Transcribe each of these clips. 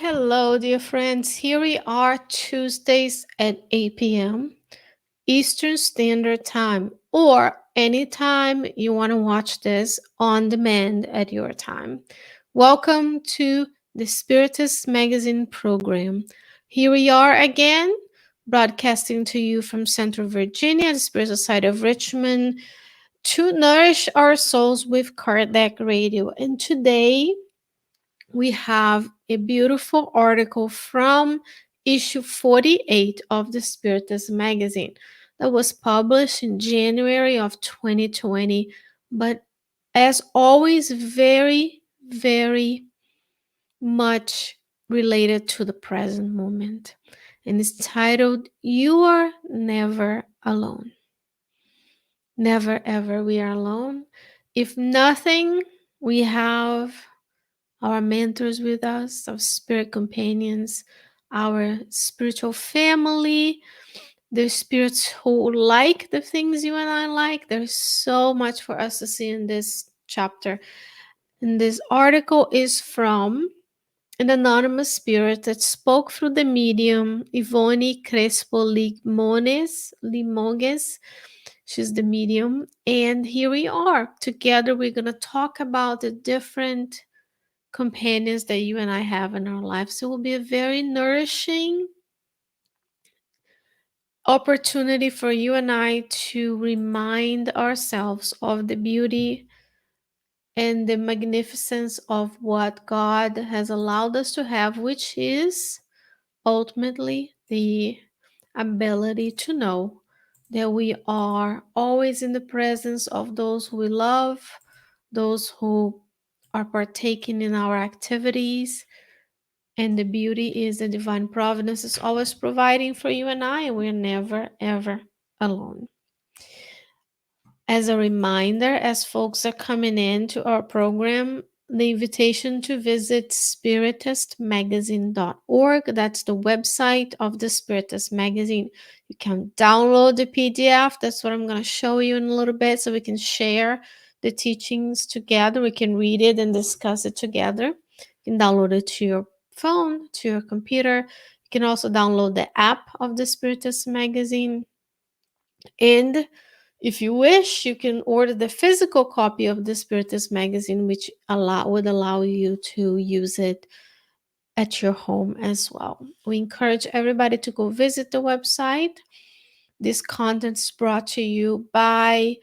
Hello, dear friends. Here we are Tuesdays at 8 p.m. Eastern Standard Time, or anytime you want to watch this on demand at your time. Welcome to the Spiritist Magazine program. Here we are again, broadcasting to you from Central Virginia, the spiritual side of Richmond, to nourish our souls with Kardec Radio. And today, we have a beautiful article from issue 48 of the Spiritist magazine that was published in January of 2020, but as always, very, very much related to the present moment. And it's titled, You Are Never Alone. Never ever we are alone. If nothing, we have our mentors with us, our spirit companions, our spiritual family, the spirits who like the things you and I like. There's so much for us to see in this chapter. And this article is from an anonymous spirit that spoke through the medium Yvonne Crespo Limoges. She's the medium. And here we are. Together, we're going to talk about the different companions that you and I have in our lives. It will be a very nourishing opportunity for you and I to remind ourselves of the beauty and the magnificence of what God has allowed us to have, which is ultimately the ability to know that we are always in the presence of those who we love, those who are partaking in our activities. And the beauty is the divine providence is always providing for you and I, and we're never, ever alone. As a reminder, as folks are coming in to our program, the invitation to visit spiritistmagazine.org. That's the website of the Spiritist Magazine. You can download the PDF. That's what I'm going to show you in a little bit so we can share the teachings together. We can read it and discuss it together. You can download it to your phone, to your computer. You can also download the app of the Spiritist Magazine. And if you wish, you can order the physical copy of the Spiritist magazine, which would allow you to use it at your home as well. We encourage everybody to go visit the website. This content is brought to you by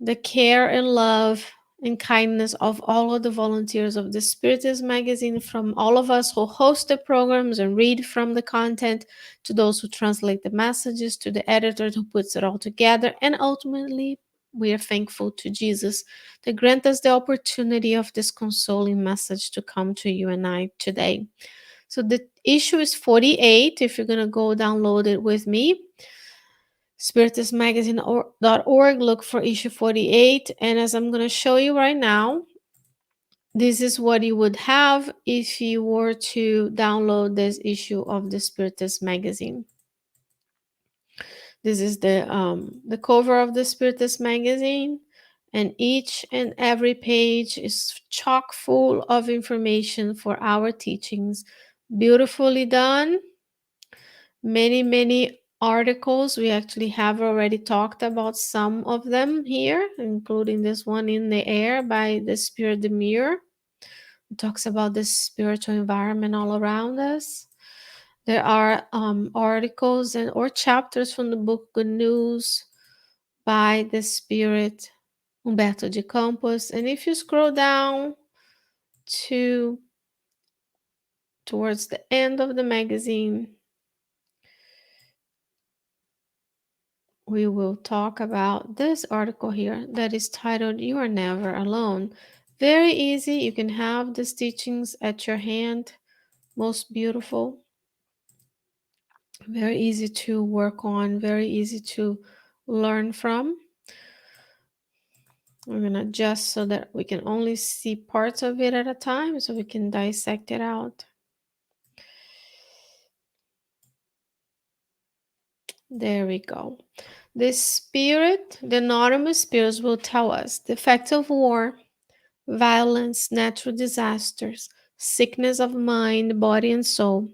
the care and love and kindness of all of the volunteers of the Spiritist magazine, from all of us who host the programs and read from the content, to those who translate the messages, to the editor who puts it all together, and ultimately we are thankful to Jesus to grant us the opportunity of this consoling message to come to you and I today. So the issue is 48. If you're going to go download it with me, spiritistmagazine.org, look for issue 48. And as I'm going to show you right now, this is what you would have if you were to download this issue of the Spiritist magazine. This is the cover of the Spiritist magazine, and each and every page is chock full of information for our teachings. Beautifully done. Many articles. We actually have already talked about some of them here, including this one, In the Air by the Spirit the Mirror. It talks about the spiritual environment all around us. There are articles or chapters from the book Good News by the Spirit Humberto de Campos. And if you scroll down towards the end of the magazine, we will talk about this article here that is titled You Are Never Alone. Very easy. You can have these teachings at your hand. Most beautiful. Very easy to work on. Very easy to learn from. We're going to adjust so that we can only see parts of it at a time so we can dissect it out. There we go. The anonymous spirits will tell us the effects of war, violence, natural disasters, sickness of mind, body, and soul,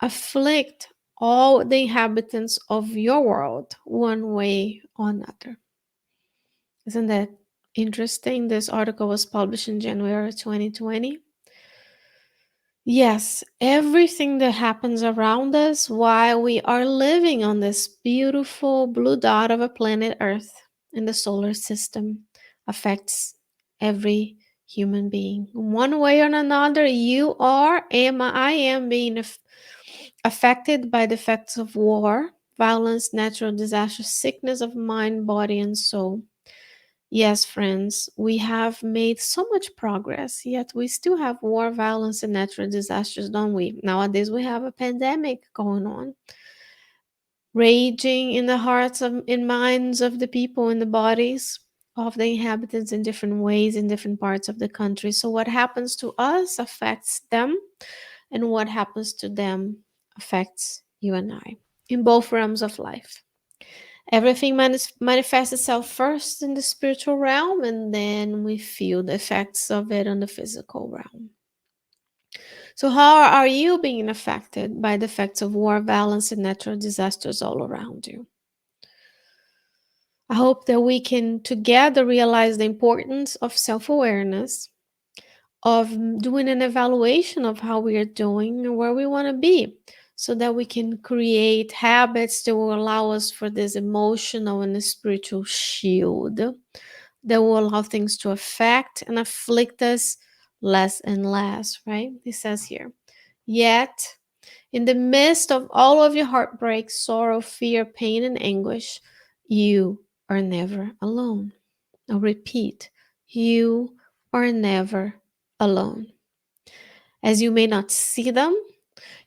afflict all the inhabitants of your world one way or another. Isn't that interesting? This article was published in January 2020. Yes, everything that happens around us while we are living on this beautiful blue dot of a planet Earth in the solar system affects every human being. One way or another, you are, I am being affected by the effects of war, violence, natural disaster, sickness of mind, body, and soul. Yes, friends, we have made so much progress, yet we still have war, violence, and natural disasters, don't we? Nowadays, we have a pandemic going on, raging in the hearts of, in minds of the people, in the bodies of the inhabitants in different ways in different parts of the country. So, what happens to us affects them, and what happens to them affects you and I in both realms of life. Everything manifests itself first in the spiritual realm, and then we feel the effects of it on the physical realm. So, how are you being affected by the effects of war, violence, and natural disasters all around you? I hope that we can together realize the importance of self awareness, of doing an evaluation of how we are doing and where we want to be, so that we can create habits that will allow us for this emotional and spiritual shield that will allow things to affect and afflict us less and less, right? He says here, yet in the midst of all of your heartbreak, sorrow, fear, pain, and anguish, you are never alone. I'll repeat, you are never alone. As you may not see them,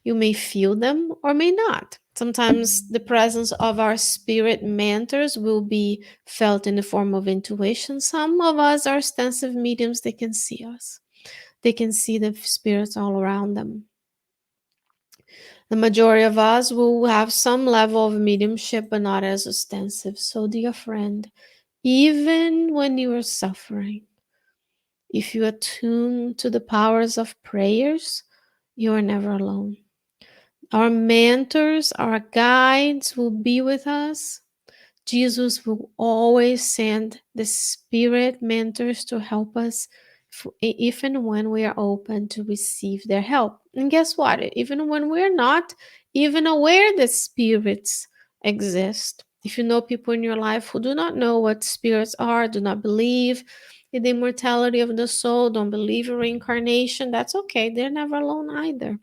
you may feel them or may not. Sometimes the presence of our spirit mentors will be felt in the form of intuition. Some of us are extensive mediums, they can see us. They can see the spirits all around them. The majority of us will have some level of mediumship, but not as extensive. So, dear friend, even when you are suffering, if you attune to the powers of prayers, you are never alone. Our mentors, our guides will be with us. Jesus will always send the spirit mentors to help us if and when we are open to receive their help. And guess what? Even when we're not even aware that spirits exist, if you know people in your life who do not know what spirits are, do not believe in the immortality of the soul, don't believe in reincarnation, that's okay. They're never alone either.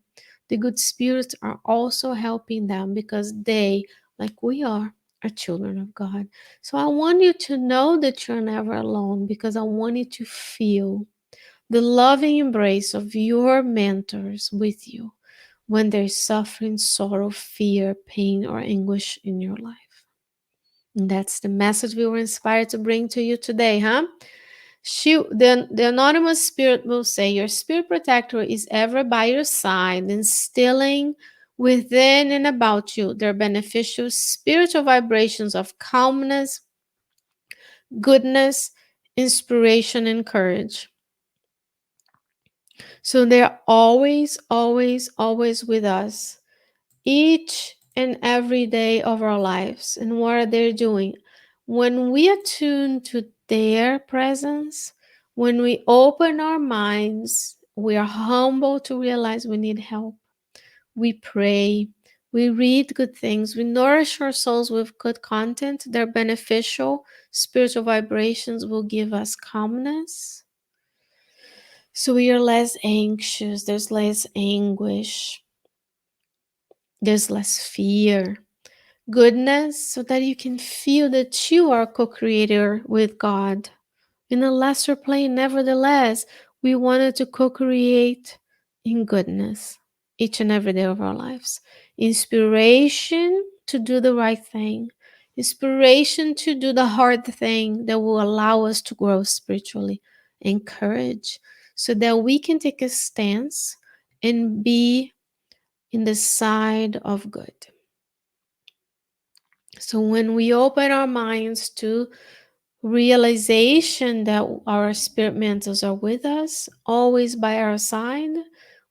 The good spirits are also helping them because they, like we are children of God. So I want you to know that you're never alone because I want you to feel the loving embrace of your mentors with you when there's suffering, sorrow, fear, pain, or anguish in your life. And that's the message we were inspired to bring to you today, huh? The anonymous spirit will say, your spirit protector is ever by your side, instilling within and about you their beneficial spiritual vibrations of calmness, goodness, inspiration, and courage. So they're always, always, always with us, each and every day of our lives. And what are they doing? When we attune to their presence, when we open our minds, we are humble to realize we need help. We pray, we read good things, we nourish our souls with good content. Their beneficial spiritual vibrations will give us calmness. So we are less anxious, there's less anguish, there's less fear. Goodness, so that you can feel that you are a co-creator with God. In a lesser plane, nevertheless, we wanted to co-create in goodness each and every day of our lives. Inspiration to do the right thing. Inspiration to do the hard thing that will allow us to grow spiritually. And courage so that we can take a stance and be in the side of good. So when we open our minds to realization that our spirit mentors are with us, always by our side,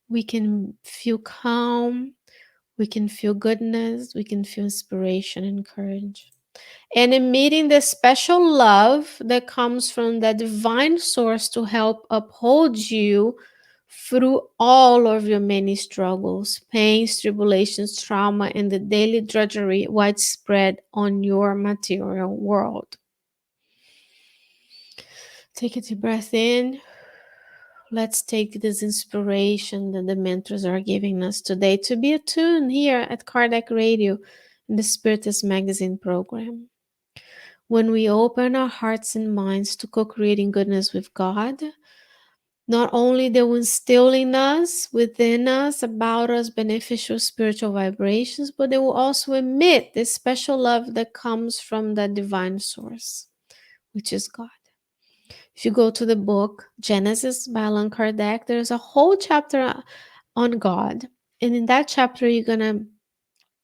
we can feel calm, we can feel goodness, we can feel inspiration and courage. And emitting the special love that comes from the divine source to help uphold you through all of your many struggles, pains, tribulations, trauma, and the daily drudgery widespread on your material world. Take a deep breath in. Let's take this inspiration that the mentors are giving us today to be attuned here at Kardec Radio in the Spiritist magazine program. When we open our hearts and minds to co-creating goodness with God, not only they will instill in us, within us, about us, beneficial spiritual vibrations, but they will also emit this special love that comes from the divine source, which is God. If you go to the book Genesis by Allan Kardec, there's a whole chapter on God. And in that chapter, you're going to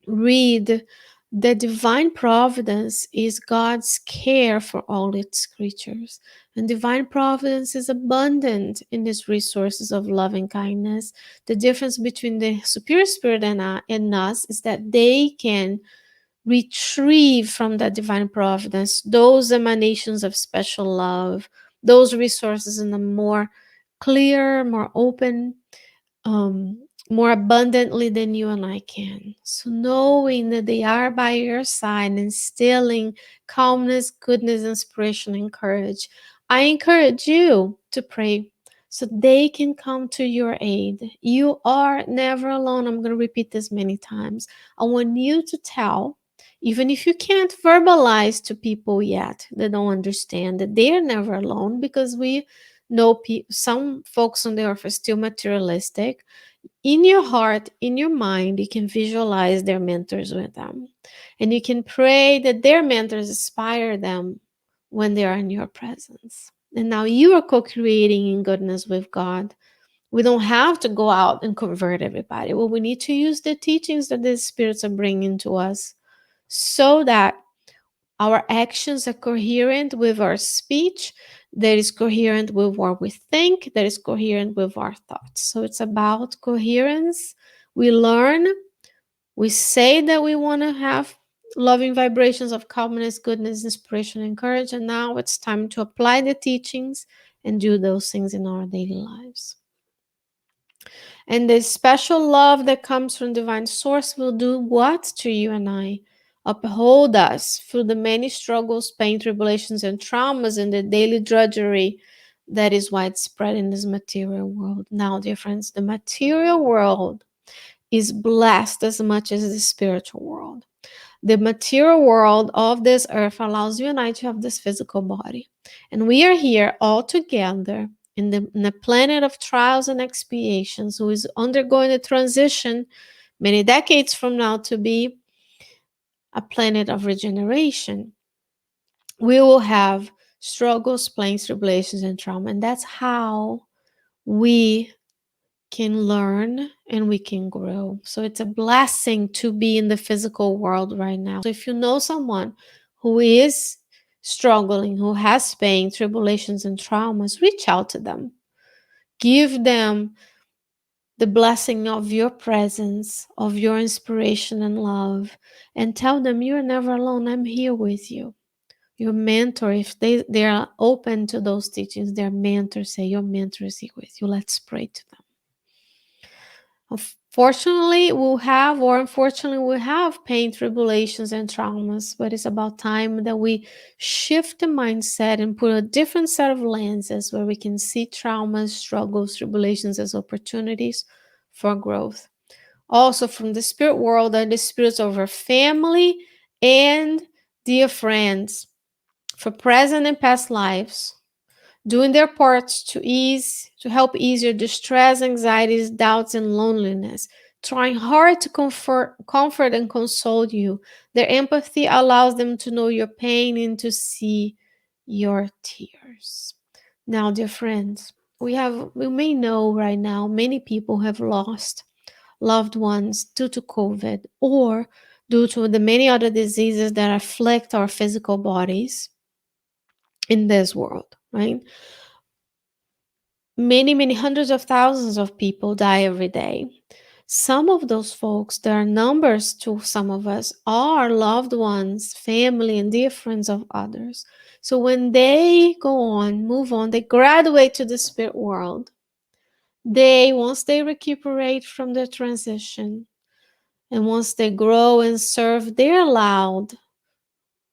read the divine providence is God's care for all its creatures. And divine providence is abundant in its resources of love and kindness. The difference between the superior spirit and us is that they can retrieve from that divine providence those emanations of special love, those resources in a more clear, more open, more abundantly than you and I can. So knowing that they are by your side, instilling calmness, goodness, inspiration, and courage, I encourage you to pray so they can come to your aid. You are never alone. I'm going to repeat this many times. I want you to tell, even if you can't verbalize to people yet, they don't understand that they are never alone, because we know some folks on the earth are still materialistic. In your heart, in your mind, you can visualize their mentors with them. And you can pray that their mentors inspire them when they are in your presence. And now you are co-creating in goodness with God. We don't have to go out and convert everybody. Well, we need to use the teachings that the spirits are bringing to us so that our actions are coherent with our speech, that is coherent with what we think, that is coherent with our thoughts. So it's about coherence. We learn, we say that we want to have loving vibrations of calmness, goodness, inspiration, and courage. And now it's time to apply the teachings and do those things in our daily lives. And the special love that comes from divine source will do what to you and I? Uphold us through the many struggles, pain, tribulations, and traumas and the daily drudgery that is widespread in this material world. Now, dear friends, the material world is blessed as much as the spiritual world. The material world of this earth allows you and I to have this physical body. And we are here all together in the planet of trials and expiations, who is undergoing a transition many decades from now to be a planet of regeneration. We will have struggles, pains, tribulations, and trauma. And that's how we can learn and we can grow. So it's a blessing to be in the physical world right now. So if you know someone who is struggling, who has pain, tribulations, and traumas, reach out to them. Give them the blessing of your presence, of your inspiration and love, and tell them you're never alone. I'm here with you. Your mentor, if they are open to those teachings, their mentor say, your mentor is here with you. Let's pray to them. Unfortunately, we'll have pain, tribulations, and traumas, but it's about time that we shift the mindset and put a different set of lenses where we can see traumas, struggles, tribulations as opportunities for growth. Also, from the spirit world are the spirits of our family and dear friends for present and past lives, doing their parts to help ease your distress, anxieties, doubts, and loneliness, trying hard to comfort and console you. Their empathy allows them to know your pain and to see your tears. Now, dear friends, we may know right now many people have lost loved ones due to COVID or due to the many other diseases that afflict our physical bodies in this world, right? many, many hundreds of thousands of people die every day. Some of those folks, there are numbers to some of us, are loved ones, family, and dear friends of others. So when they go on, move on, they graduate to the spirit world. Once they recuperate from their transition, and once they grow and serve, they're allowed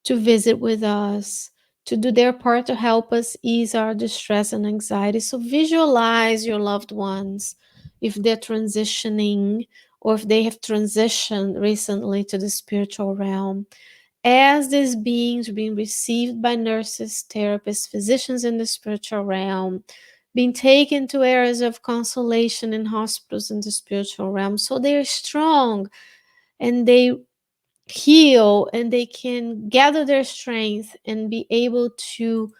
to visit with us, to do their part to help us ease our distress and anxiety. So visualize your loved ones if they're transitioning or if they have transitioned recently to the spiritual realm as these beings being received by nurses, therapists, physicians in the spiritual realm, being taken to areas of consolation in hospitals in the spiritual realm. So they're strong and they heal and they can gather their strength and be able to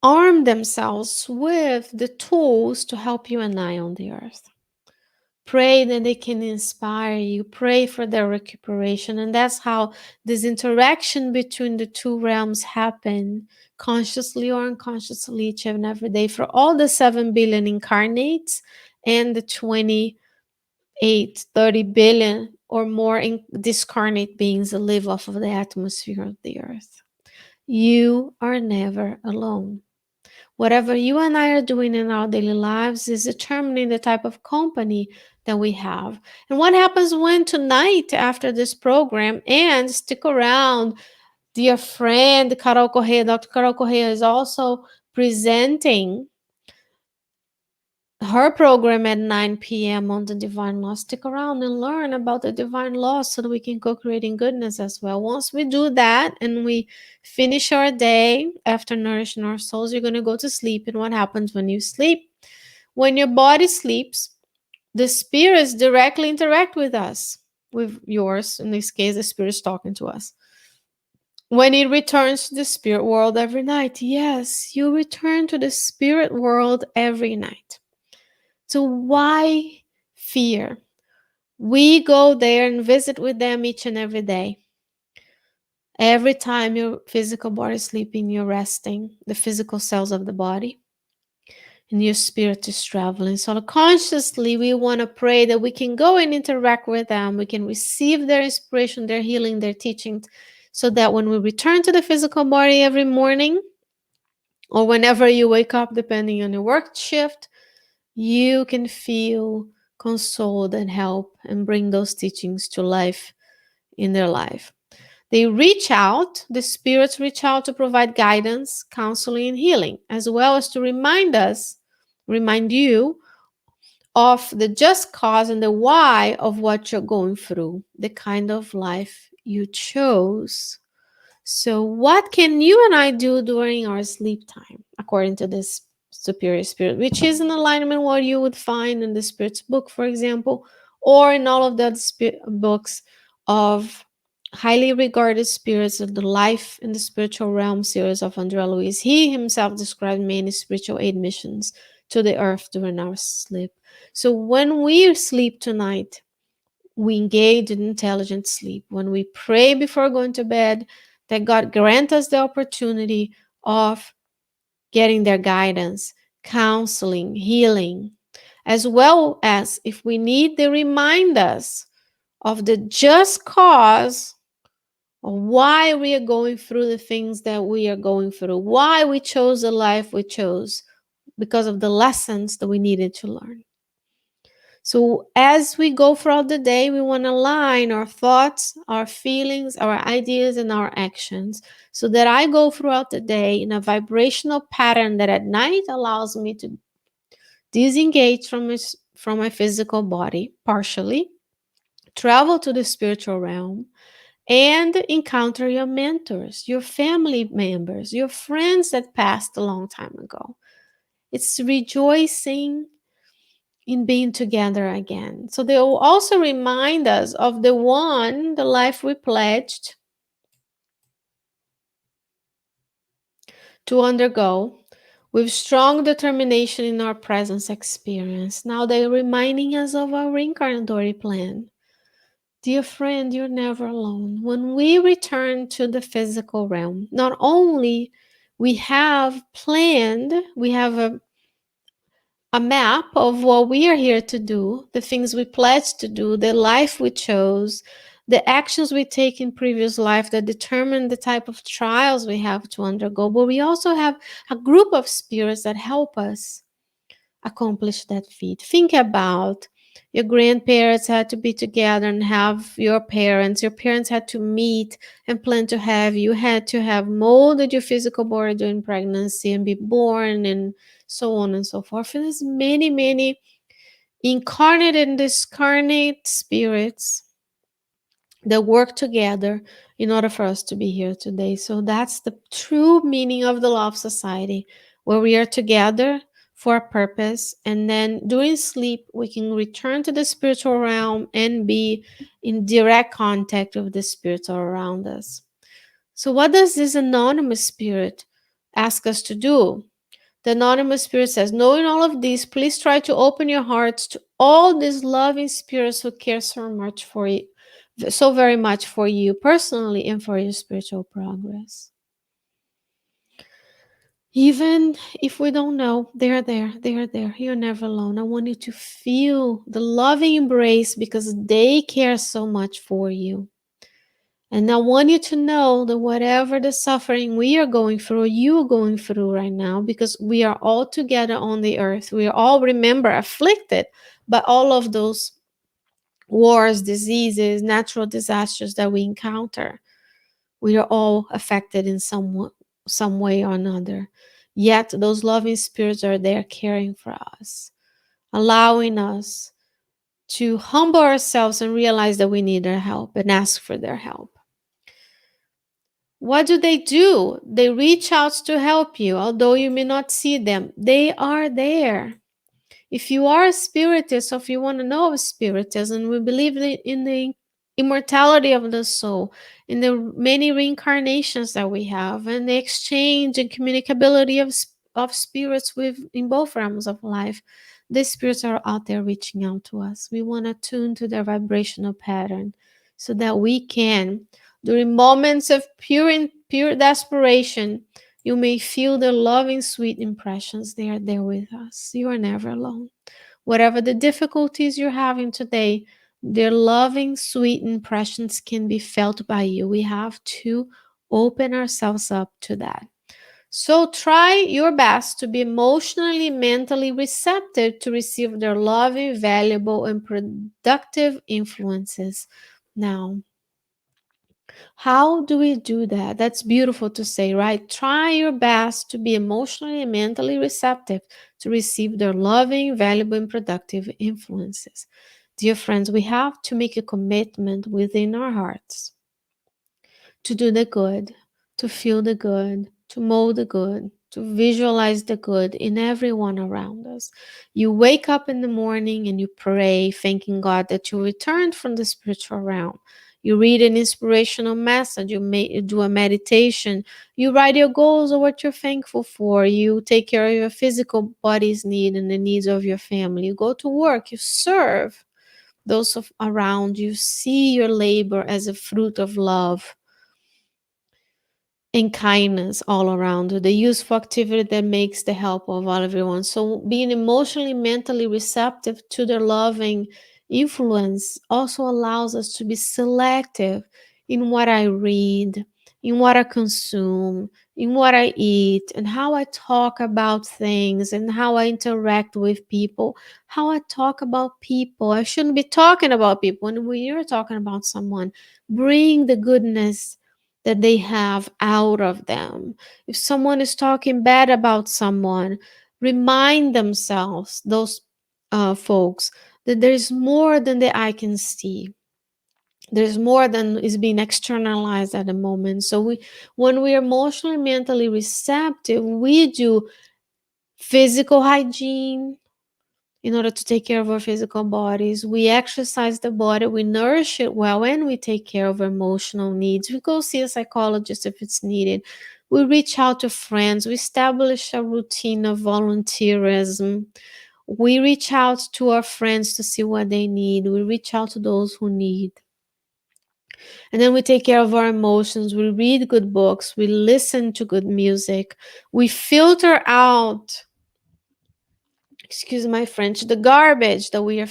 arm themselves with the tools to help you and I on the earth. Pray that they can inspire you. Pray for their recuperation. And that's how this interaction between the two realms happen, consciously or unconsciously, each and every day, for all the 7 billion incarnates and the 30 billion or more discarnate beings that live off of the atmosphere of the earth. You are never alone. Whatever you and I are doing in our daily lives is determining the type of company that we have. And what happens when tonight, after this program, and stick around, dear friend Carol Correa, Dr. Carol Correa is also presenting her program at 9 p.m. on the divine law. Stick around and learn about the divine law so that we can co-create in goodness as well. Once we do that and we finish our day after nourishing our souls, you're going to go to sleep. And what happens when you sleep? When your body sleeps, the spirits directly interact with us, with yours. In this case, the spirit's talking to us. When it returns to the spirit world every night, yes, you return to the spirit world every night. So why fear? We go there and visit with them each and every day. Every time your physical body is sleeping, you're resting the physical cells of the body, and your spirit is traveling. So consciously, we want to pray that we can go and interact with them. We can receive their inspiration, their healing, their teachings, so that when we return to the physical body every morning, or whenever you wake up, depending on your work shift, you can feel consoled and help and bring those teachings to life in their life. They reach out, the spirits reach out to provide guidance, counseling, and healing, as well as to remind you of the just cause and the why of what you're going through, the kind of life you chose. So, what can you and I do during our sleep time, according to this superior spirit, which is in alignment with what you would find in the spirit's book, for example, or in all of the books of highly regarded spirits of the Life in the Spiritual Realm series of André Luiz. He himself described many spiritual aid missions to the earth during our sleep. So, when we sleep tonight, we engage in intelligent sleep. When we pray before going to bed, that God grant us the opportunity of getting their guidance, counseling, healing, as well as if we need, they remind us of the just cause of why we are going through the things that we are going through, why we chose the life we chose, because of the lessons that we needed to learn. So as we go throughout the day, we want to align our thoughts, our feelings, our ideas, and our actions so that I go throughout the day in a vibrational pattern that at night allows me to disengage from my physical body partially, travel to the spiritual realm, and encounter your mentors, your family members, your friends that passed a long time ago. It's rejoicing in being together again. So they will also remind us of the life we pledged to undergo with strong determination in our presence experience. Now they're reminding us of our reincarnatory plan. Dear friend, you're never alone. When we return to the physical realm, not only We have planned, we have a map of what we are here to do, the things we pledged to do, the life we chose, the actions we take in previous life that determine the type of trials we have to undergo. But we also have a group of spirits that help us accomplish that feat. Think about your grandparents had to be together and have your parents. Your parents had to meet and plan to have you. Had to have molded your physical body during pregnancy and be born and so on and so forth. And there's many, many incarnate and discarnate spirits that work together in order for us to be here today. So that's the true meaning of the Love Society, where we are together for a purpose. And then during sleep, we can return to the spiritual realm and be in direct contact with the spirits all around us. So, what does this anonymous spirit ask us to do? The anonymous spirit says, knowing all of this, please try to open your hearts to all these loving spirits who care so much for you, so very much for you personally and for your spiritual progress. Even if we don't know, they're there, they're there. You're never alone. I want you to feel the loving embrace because they care so much for you. And I want you to know that whatever the suffering we are going through, you are going through right now, because we are all together on the earth. We are all, remember, afflicted by all of those wars, diseases, natural disasters that we encounter. We are all affected in some way or another. Yet those loving spirits are there caring for us, allowing us to humble ourselves and realize that we need their help and ask for their help. What do? They reach out to help you, although you may not see them. They are there. If you are a spiritist, or if you want to know spiritism, and we believe in the immortality of the soul, in the many reincarnations that we have, and the exchange and communicability of spirits with in both realms of life, the spirits are out there reaching out to us. We want to tune to their vibrational pattern so that we can, during moments of pure desperation, you may feel the loving, sweet impressions. They are there with us. You are never alone. Whatever the difficulties you're having today, their loving, sweet impressions can be felt by you. We have to open ourselves up to that. So try your best to be emotionally, mentally receptive to receive their loving, valuable, and productive influences. Now, how do we do that? That's beautiful to say, right? Try your best to be emotionally and mentally receptive to receive their loving, valuable, and productive influences. Dear friends, we have to make a commitment within our hearts to do the good, to feel the good, to mold the good, to visualize the good in everyone around us. You wake up in the morning and you pray, thanking God that you returned from the spiritual realm. You read an inspirational message, you do a meditation, you write your goals or what you're thankful for, you take care of your physical body's need and the needs of your family, you go to work, you serve those around you, see your labor as a fruit of love and kindness all around you, the useful activity that makes the help of all everyone. So being emotionally, mentally receptive to their loving influence also allows us to be selective in what I read, in what I consume, in what I eat, and how I talk about things, and how I interact with people, how I talk about people. I shouldn't be talking about people. When you're talking about someone, bring the goodness that they have out of them. If someone is talking bad about someone, remind themselves, those folks, that there's more than the eye can see. There's more than is being externalized at the moment. So when we are emotionally, mentally receptive, we do physical hygiene, in order to take care of our physical bodies. We exercise the body, we nourish it well, and we take care of our emotional needs. We go see a psychologist if it's needed. We reach out to friends. We establish a routine of volunteerism. We reach out to our friends to see what they need. We reach out to those who need. And then we take care of our emotions. We read good books. We listen to good music. We filter out, excuse my French, the garbage that we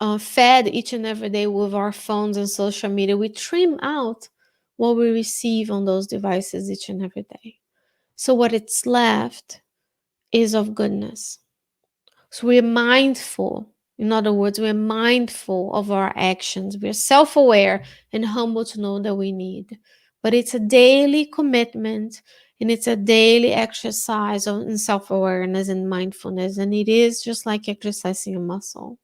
are fed each and every day with our phones and social media. We trim out what we receive on those devices each and every day. So what it's left is of goodness. So we're mindful. In other words, we're mindful of our actions. We're self aware and humble to know that we need. But it's a daily commitment and it's a daily exercise in self awareness and mindfulness. And it is just like exercising a muscle.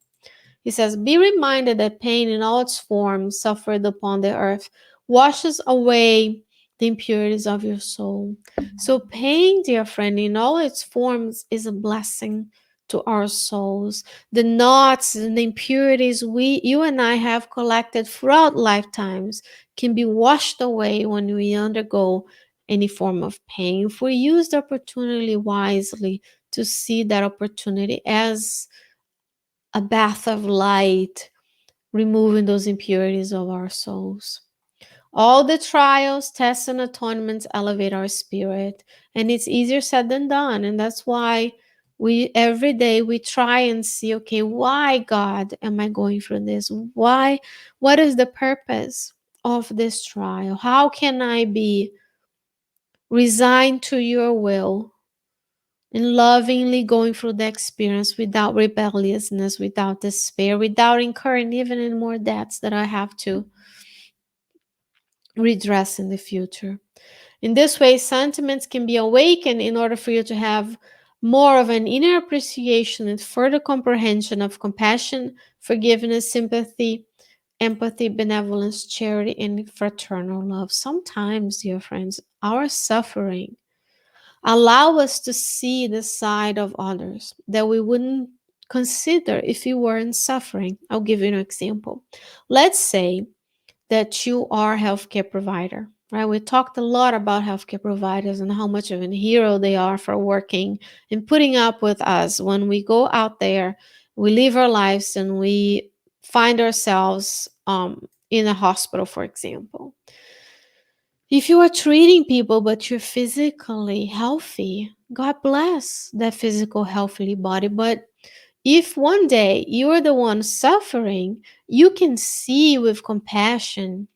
He says, be reminded that pain in all its forms suffered upon the earth washes away the impurities of your soul. So, pain, dear friend, in all its forms is a blessing to our souls. The knots and the impurities you and I have collected throughout lifetimes can be washed away when we undergo any form of pain. If we use the opportunity wisely to see that opportunity as a bath of light, removing those impurities of our souls. All the trials, tests, and atonements elevate our spirit, and it's easier said than done. And that's why we every day we try and see, okay, why, God, am I going through this? Why? What is the purpose of this trial? How can I be resigned to your will and lovingly going through the experience without rebelliousness, without despair, without incurring even in more debts that I have to redress in the future? In this way, sentiments can be awakened in order for you to have more of an inner appreciation and further comprehension of compassion, forgiveness, sympathy, empathy, benevolence, charity, and fraternal love. Sometimes, dear friends, our suffering allow us to see the side of others that we wouldn't consider if we weren't suffering. I'll give you an example. Let's say that you are a healthcare provider, right? We talked a lot about healthcare providers and how much of a hero they are for working and putting up with us when we go out there, we live our lives, and we find ourselves in a hospital, for example. If you are treating people but you're physically healthy, God bless that physical healthy body. But if one day you're the one suffering, you can see with compassion,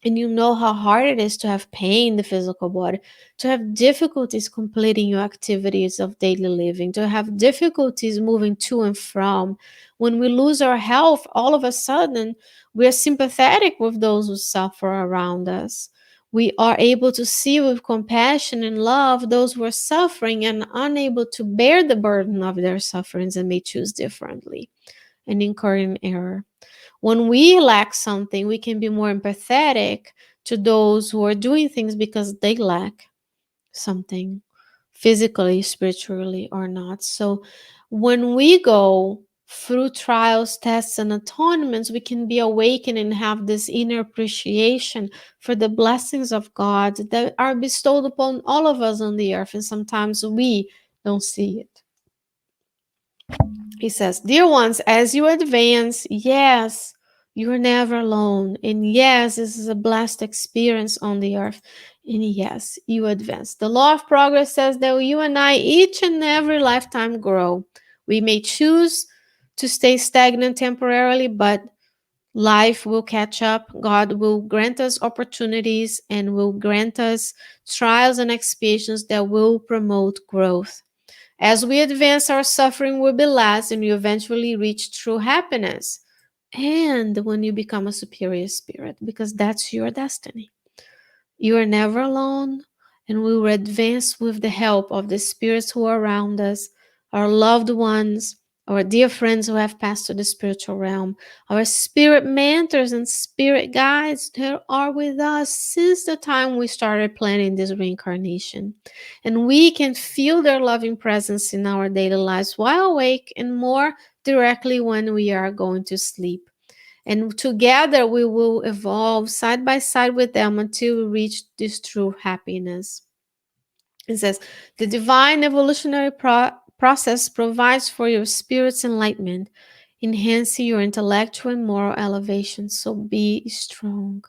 and you know how hard it is to have pain in the physical body, to have difficulties completing your activities of daily living, to have difficulties moving to and from. When we lose our health, all of a sudden, we're sympathetic with those who suffer around us. We are able to see with compassion and love those who are suffering and unable to bear the burden of their sufferings and may choose differently and incur in error. When we lack something, we can be more empathetic to those who are doing things because they lack something physically, spiritually, or not. So when we go through trials, tests, and atonements, we can be awakened and have this inner appreciation for the blessings of God that are bestowed upon all of us on the earth. And sometimes we don't see it. He says, dear ones, as you advance, yes, you're never alone. And yes, this is a blessed experience on the earth. And yes, you advance. The law of progress says that you and I, each and every lifetime, grow. We may choose to stay stagnant temporarily, but life will catch up. God will grant us opportunities and will grant us trials and expiations that will promote growth. As we advance, our suffering will be less and you eventually reach true happiness. And when you become a superior spirit, because that's your destiny. You are never alone, and we will advance with the help of the spirits who are around us, our loved ones, our dear friends who have passed to the spiritual realm, our spirit mentors and spirit guides that are with us since the time we started planning this reincarnation. And we can feel their loving presence in our daily lives while awake and more directly when we are going to sleep. And together we will evolve side by side with them until we reach this true happiness. It says, the divine evolutionary process provides for your spirit's enlightenment. enhancing your intellectual and moral elevation. So be strong.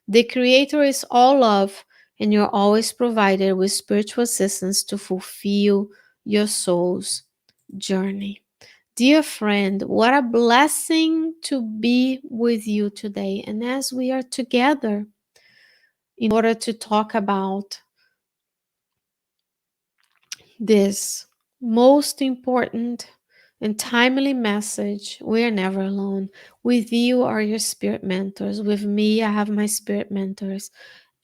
The Creator is all love, and you're always provided with spiritual assistance to fulfill your soul's journey. Dear friend, what a blessing to be with you today. And as we are together in order to talk about this most important and timely message, we are never alone. With you are your spirit mentors. With me, I have my spirit mentors.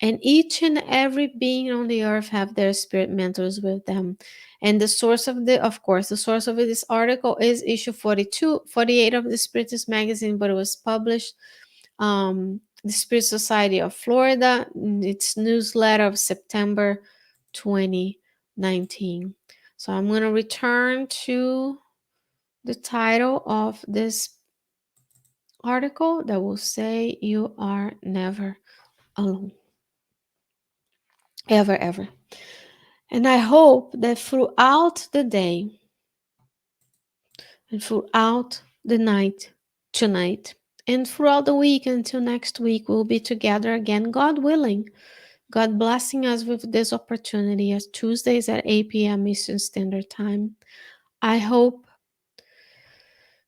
And each and every being on the earth have their spirit mentors with them. And the source of course, the source of this article is issue 48 of the Spiritist magazine, but it was published the Spirit Society of Florida, its newsletter of September 2019. So I'm going to return to the title of this article that will say, "You are never alone." Ever, ever. And I hope that throughout the day and throughout the night tonight and throughout the week until next week, we'll be together again, God willing. God blessing us with this opportunity as Tuesdays at 8 p.m. Eastern Standard Time. I hope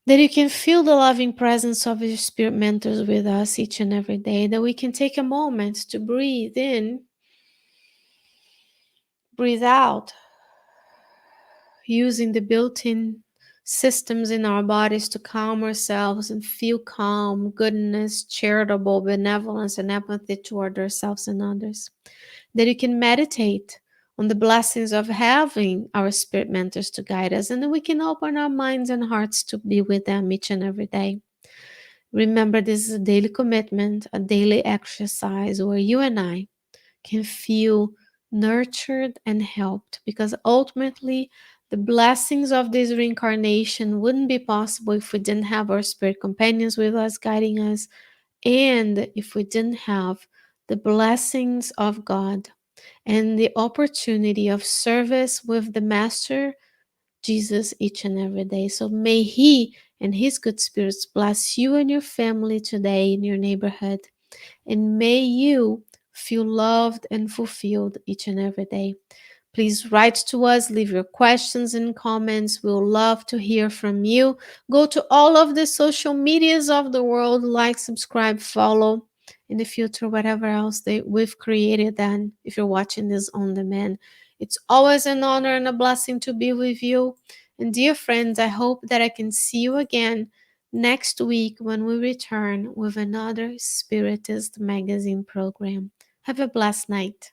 that you can feel the loving presence of your spirit mentors with us each and every day, that we can take a moment to breathe in, breathe out, using the built-in systems in our bodies to calm ourselves and feel calm, goodness, charitable, benevolence, and empathy toward ourselves and others. That you can meditate on the blessings of having our spirit mentors to guide us, and that we can open our minds and hearts to be with them each and every day. Remember, this is a daily commitment, a daily exercise where you and I can feel nurtured and helped, because ultimately the blessings of this reincarnation wouldn't be possible if we didn't have our spirit companions with us guiding us, and if we didn't have the blessings of God and the opportunity of service with the Master Jesus each and every day. So may He and His good spirits bless you and your family today in your neighborhood, and may you feel loved and fulfilled each and every day. Please write to us, leave your questions and comments. We'll love to hear from you. Go to all of the social medias of the world, like, subscribe, follow, in the future, whatever else we've created. Then, if you're watching this on demand, it's always an honor and a blessing to be with you. And dear friends, I hope that I can see you again next week when we return with another Spiritist magazine program. Have a blessed night.